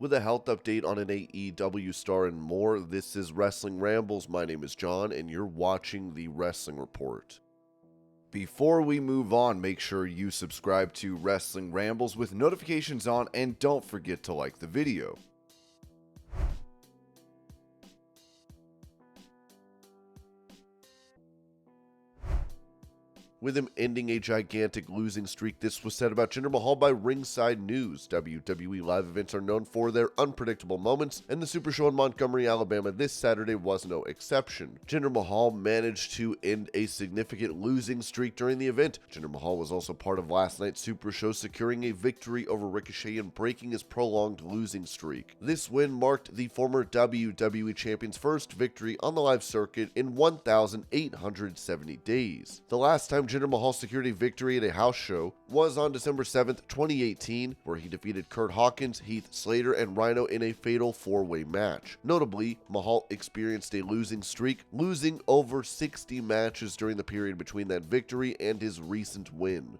with a health update on an AEW star and more. This is Wrestling Rambles. My name is John, and you're watching the Wrestling Report. Before we move on, make sure you subscribe to Wrestling Rambles with notifications on, and don't forget to like the video. With him ending a gigantic losing streak, this was said about Jinder Mahal by Ringside News. WWE live events are known for their unpredictable moments, and the Super Show in Montgomery, Alabama this Saturday was no exception. Jinder Mahal managed to end a significant losing streak during the event. Jinder Mahal was also part of last night's Super Show, securing a victory over Ricochet and breaking his prolonged losing streak. This win marked the former WWE Champion's first victory on the live circuit in 1,870 days. The last time Jinder Mahal secured a victory at a house show was on December 7th, 2018, where he defeated Kurt Hawkins, Heath Slater, and Rhino in a fatal four-way match. Notably, Mahal experienced a losing streak, losing over 60 matches during the period between that victory and his recent win.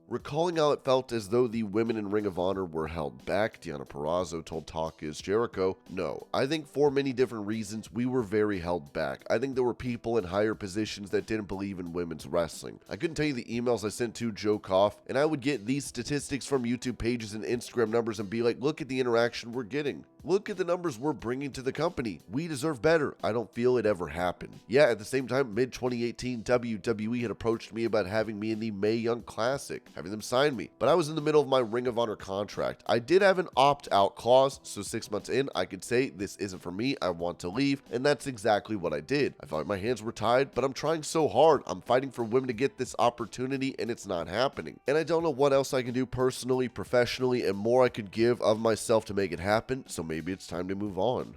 Recalling how it felt as though the women in Ring of Honor were held back, Deonna Purrazzo told Talk Is Jericho, "No, I think for many different reasons we were very held back. I think there were people in higher positions that didn't believe in women's wrestling. I couldn't tell you the emails I sent to Joe Koff, and I would get these statistics from YouTube pages and Instagram numbers and be like, look at the interaction we're getting. Look at the numbers we're bringing to the company. We deserve better." I don't feel it ever happened. Yeah, at the same time, mid-2018, WWE had approached me about having me in the Mae Young Classic, having them sign me, but I was in the middle of my Ring of Honor contract. I did have an opt-out clause, so 6 months in, I could say, this isn't for me, I want to leave, and that's exactly what I did. I felt like my hands were tied, but I'm trying so hard. I'm fighting for women to get this opportunity, and it's not happening. And I don't know what else I can do personally, professionally, and more I could give of myself to make it happen, so maybe it's time to move on.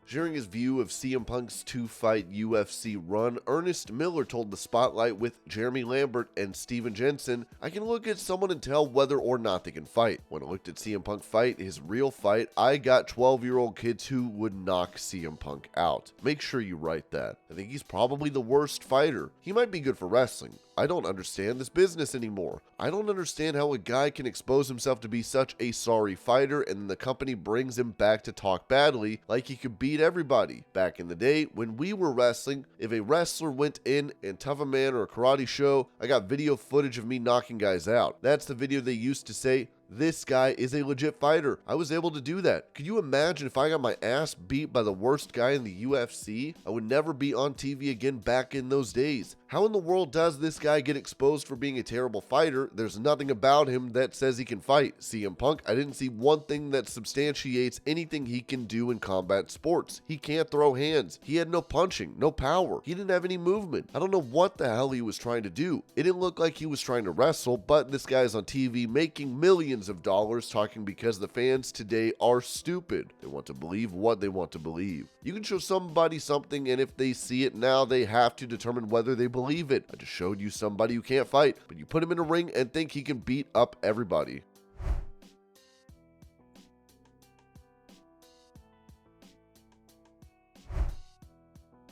Sharing his view of CM Punk's two-fight UFC run, Ernest Miller told the Spotlight with Jeremy Lambert and Steven Jensen, "I can look at someone and tell whether or not they can fight. When I looked at CM Punk fight, his real fight, I got 12-year-old kids who would knock CM Punk out." Make sure you write that. I think he's probably the worst fighter. He might be good for wrestling. I don't understand this business anymore. I don't understand how a guy can expose himself to be such a sorry fighter and then the company brings him back to talk badly like he could beat everybody. Back in the day, when we were wrestling, if a wrestler went in and Tough a Man or a karate show, I got video footage of me knocking guys out. That's the video they used to say, "This guy is a legit fighter." I was able to do that. Could you imagine if I got my ass beat by the worst guy in the UFC? I would never be on TV again back in those days. How in the world does this guy get exposed for being a terrible fighter? There's nothing about him that says he can fight. CM Punk, I didn't see one thing that substantiates anything he can do in combat sports. He can't throw hands. He had no punching, no power. He didn't have any movement. I don't know what the hell he was trying to do. It didn't look like he was trying to wrestle, but this guy's on TV making millions of dollars talking because the fans today are stupid. They want to believe what they want to believe. You can show somebody something, and if they see it now, they have to determine whether they believe it. I just showed you somebody who can't fight, but you put him in a ring and think he can beat up everybody.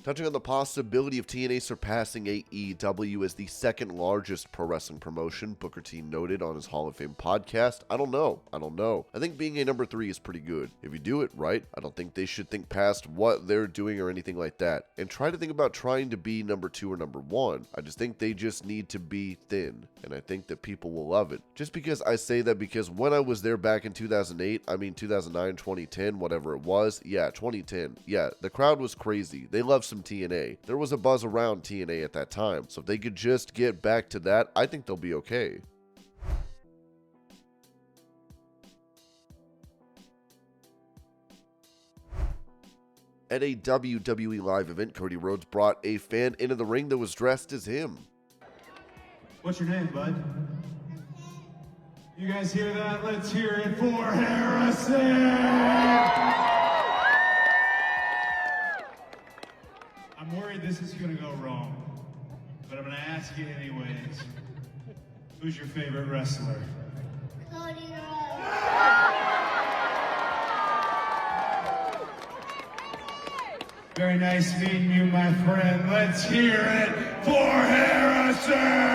Touching on the possibility of TNA surpassing AEW as the second largest pro wrestling promotion, Booker T noted on his Hall of Fame podcast, I don't know. I think being a number 3 is pretty good. If you do it right, I don't think they should think past what they're doing or anything like that, and try to think about trying to be number 2 or number 1. I just think they just need to be thin, and I think that people will love it. Just because I say that because when I was there back in 2008, 2009, 2010, whatever it was, 2010, the crowd was crazy. They loved some TNA. There was a buzz around TNA at that time, so if they could just get back to that, I think they'll be okay. At a WWE live event, Cody Rhodes brought a fan into the ring that was dressed as him. "What's your name, bud?" You guys hear that? Let's hear it for Harrison! I'm worried this is gonna go wrong, but I'm gonna ask you anyways. Who's your favorite wrestler? Cody Rhodes. Very nice meeting you, my friend. Let's hear it for Harrison!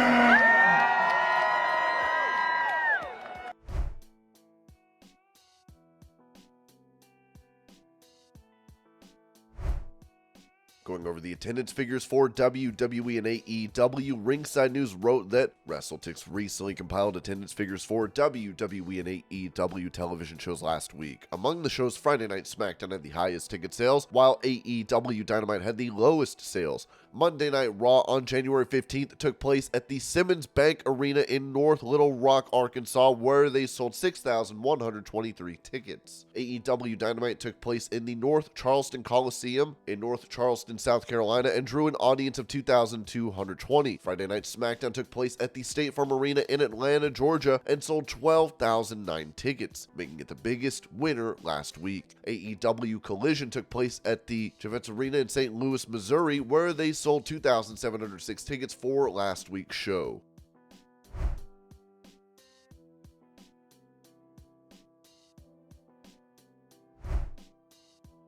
Going over the attendance figures for WWE and AEW, Ringside News wrote that WrestleTix recently compiled attendance figures for WWE and AEW television shows last week. Among the shows, Friday Night SmackDown had the highest ticket sales, while AEW Dynamite had the lowest sales. Monday Night Raw on January 15th took place at the Simmons Bank Arena in North Little Rock, Arkansas, where they sold 6,123 tickets. AEW Dynamite took place in the North Charleston Coliseum in North Charleston, South Carolina, and drew an audience of 2,220. Friday Night SmackDown took place at the State Farm Arena in Atlanta, Georgia, and sold 12,009 tickets, making it the biggest winner last week. AEW Collision took place at the Javits Arena in St. Louis, Missouri, where they sold 2,706 tickets for last week's show.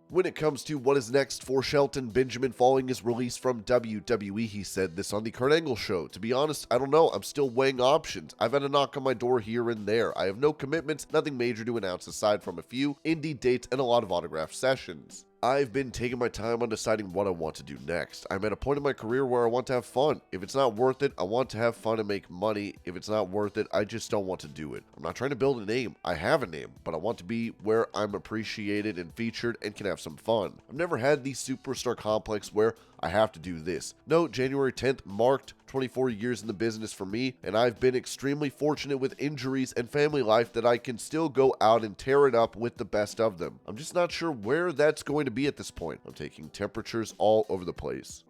When it comes to what is next for Shelton Benjamin following his release from WWE, he said this on the Kurt Angle Show. "To be honest, I don't know. I'm still weighing options. I've had a knock on my door here and there. I have no commitments, nothing major to announce aside from a few indie dates and a lot of autograph sessions. I've been taking my time on deciding what I want to do next. I'm at a point in my career where I want to have fun. If it's not worth it, I want to have fun and make money. If it's not worth it, I just don't want to do it. I'm not trying to build a name. I have a name, but I want to be where I'm appreciated and featured and can have some fun. I've never had the superstar complex where I have to do this. No, January 10th marked 24 years in the business for me, and I've been extremely fortunate with injuries and family life that I can still go out and tear it up with the best of them. I'm just not sure where that's going to be at this point. I'm taking temperatures all over the place."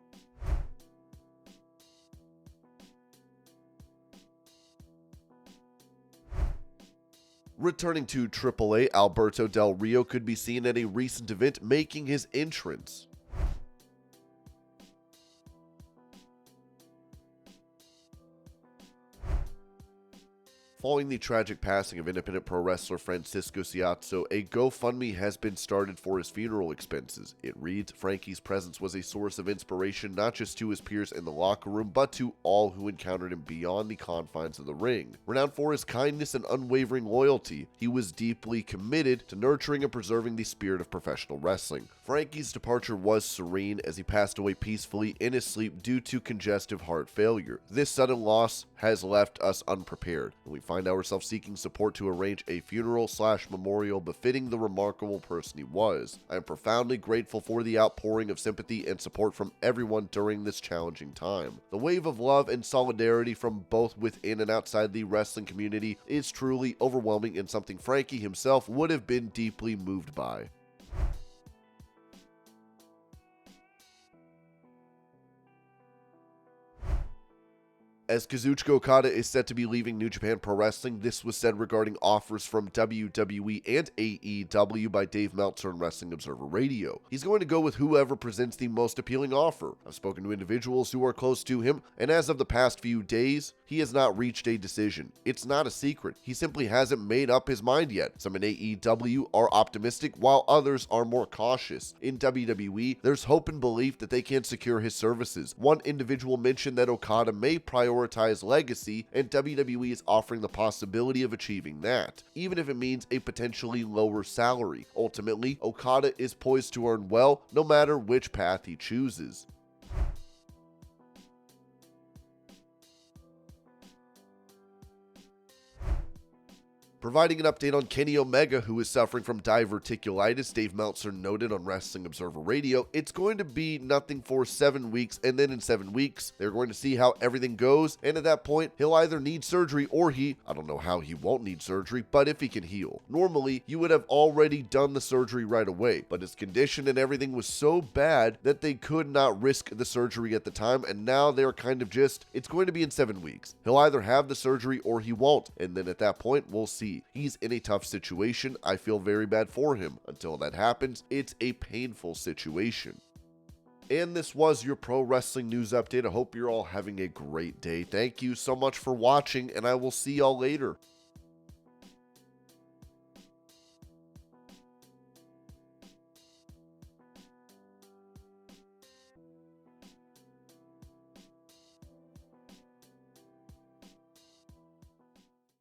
Returning to AAA, Alberto Del Rio could be seen at a recent event making his entrance. Following the tragic passing of independent pro wrestler Francisco Ciazzo, a GoFundMe has been started for his funeral expenses. It reads, "Frankie's presence was a source of inspiration not just to his peers in the locker room, but to all who encountered him beyond the confines of the ring. Renowned for his kindness and unwavering loyalty, he was deeply committed to nurturing and preserving the spirit of professional wrestling. Frankie's departure was serene as he passed away peacefully in his sleep due to congestive heart failure. This sudden loss has left us unprepared, and we find ourselves seeking support to arrange a funeral/memorial befitting the remarkable person he was. I am profoundly grateful for the outpouring of sympathy and support from everyone during this challenging time. The wave of love and solidarity from both within and outside the wrestling community is truly overwhelming and something Frankie himself would have been deeply moved by." As Kazuchika Okada is set to be leaving New Japan Pro Wrestling, this was said regarding offers from WWE and AEW by Dave Meltzer on Wrestling Observer Radio. He's going to go with whoever presents the most appealing offer. I've spoken to individuals who are close to him, and as of the past few days, he has not reached a decision. It's not a secret. He simply hasn't made up his mind yet. Some in AEW are optimistic, while others are more cautious. In WWE, there's hope and belief that they can secure his services. One individual mentioned that Okada may prioritize legacy, and WWE is offering the possibility of achieving that, even if it means a potentially lower salary. Ultimately, Okada is poised to earn well, no matter which path he chooses. Providing an update on Kenny Omega, who is suffering from diverticulitis, Dave Meltzer noted on Wrestling Observer Radio, "It's going to be nothing for 7 weeks, and then in 7 weeks, they're going to see how everything goes, and at that point, he'll either need surgery or I don't know how he won't need surgery, but if he can heal. Normally, you would have already done the surgery right away, but his condition and everything was so bad that they could not risk the surgery at the time, and now they're kind of it's going to be in 7 weeks. He'll either have the surgery or he won't, and then at that point, we'll see. He's in a tough situation. I feel very bad for him. Until that happens, it's a painful situation." And this was your pro wrestling news update. I hope you're all having a great day. Thank you so much for watching, and I will see y'all later.